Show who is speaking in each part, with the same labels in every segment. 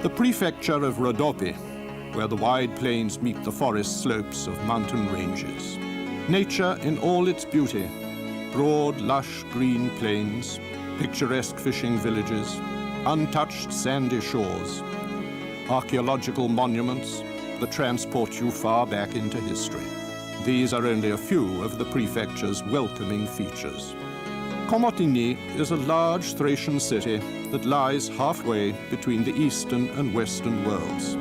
Speaker 1: The prefecture of ΡΟΔΟΠΗ, where the wide plains meet the forest slopes of mountain ranges. Nature in all its beauty, broad, lush green plains, picturesque fishing villages, untouched sandy shores, archaeological monuments that transport you far back into history. These are only a few of the prefecture's welcoming features. Komotini is a large Thracian city that lies halfway between the eastern and western worlds.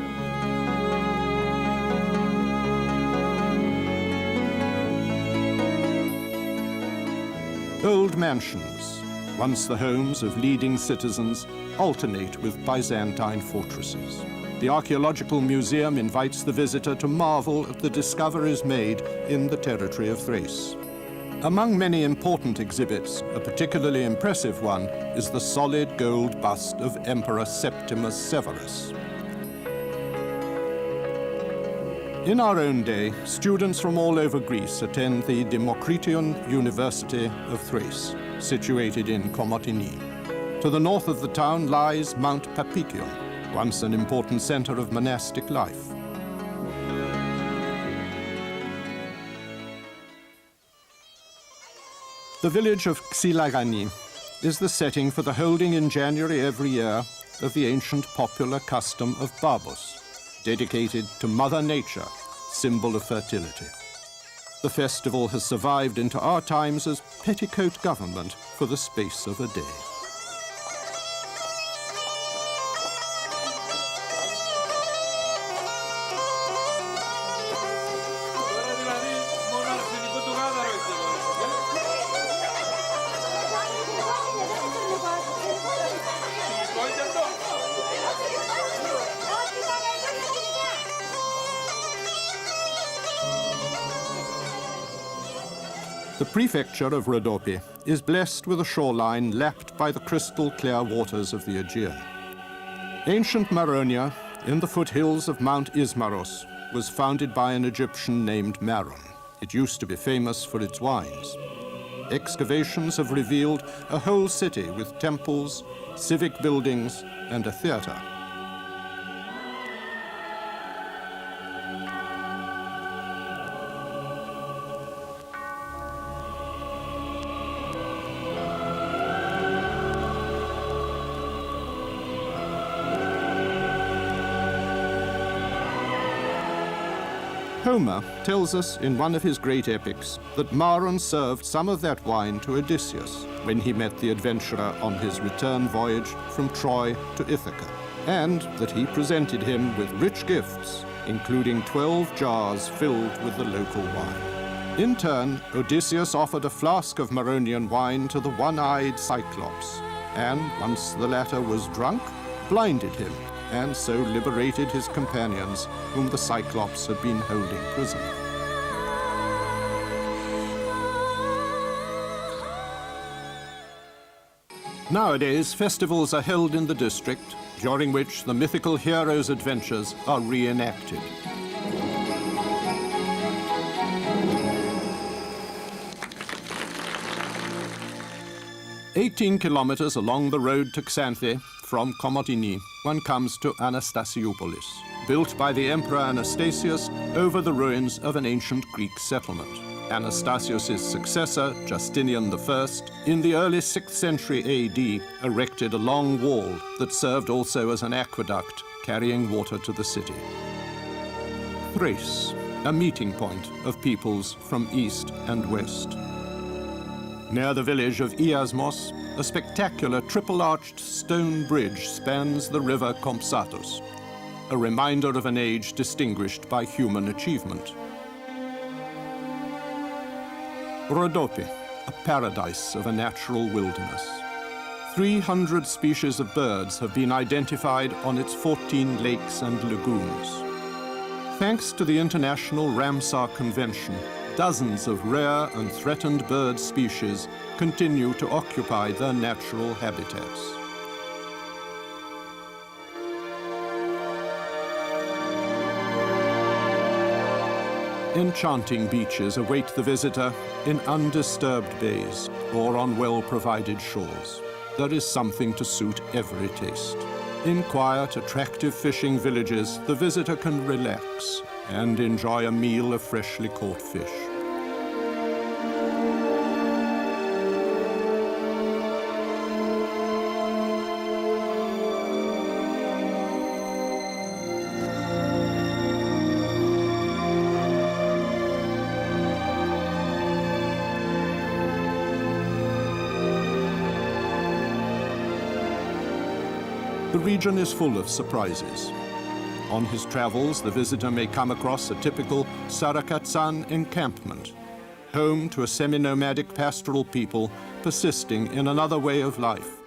Speaker 1: Old mansions, once the homes of leading citizens, alternate with Byzantine fortresses. The Archaeological Museum invites the visitor to marvel at the discoveries made in the territory of Thrace. Among many important exhibits, a particularly impressive one is the solid gold bust of Emperor Septimus Severus. In our own day, students from all over Greece attend the Democrition University of Thrace, situated in Komotini. To the north of the town lies Mount Papikion, once an important center of monastic life. The village of Xilagani is the setting for the holding in January every year of the ancient popular custom of Babos, dedicated to Mother Nature, symbol of fertility. The festival has survived into our times as petticoat government for the space of a day. The prefecture of ΡΟΔΟΠΗ is blessed with a shoreline lapped by the crystal-clear waters of the Aegean. Ancient Maronia, in the foothills of Mount Ismaros, was founded by an Egyptian named Maron. It used to be famous for its wines. Excavations have revealed a whole city with temples, civic buildings, and a theater. Homer tells us in one of his great epics that Maron served some of that wine to Odysseus when he met the adventurer on his return voyage from Troy to Ithaca, and that he presented him with rich gifts, including 12 jars filled with the local wine. In turn, Odysseus offered a flask of Maronian wine to the one-eyed Cyclops, and once the latter was drunk, blinded him, and so liberated his companions, whom the Cyclops had been holding prisoner. Nowadays, festivals are held in the district, during which the mythical heroes' adventures are reenacted. "18 kilometers along the road to Xanthi, from Komotini, one comes to Anastasiopolis, built by the Emperor Anastasius over the ruins of an ancient Greek settlement. Anastasius' successor, Justinian I, in the early 6th century AD, erected a long wall that served also as an aqueduct, carrying water to the city. Thrace, a meeting point of peoples from east and west. Near the village of Iasmos, a spectacular triple-arched stone bridge spans the river Compsatus, a reminder of an age distinguished by human achievement. ΡΟΔΟΠΗ, a paradise of a natural wilderness. 300 species of birds have been identified on its 14 lakes and lagoons. Thanks to the International Ramsar Convention, dozens of rare and threatened bird species continue to occupy their natural habitats. Enchanting beaches await the visitor in undisturbed bays or on well-provided shores. There is something to suit every taste. In quiet, attractive fishing villages, the visitor can relax and enjoy a meal of freshly caught fish. The region is full of surprises. On his travels, the visitor may come across a typical Sarakatsan encampment, home to a semi-nomadic pastoral people persisting in another way of life.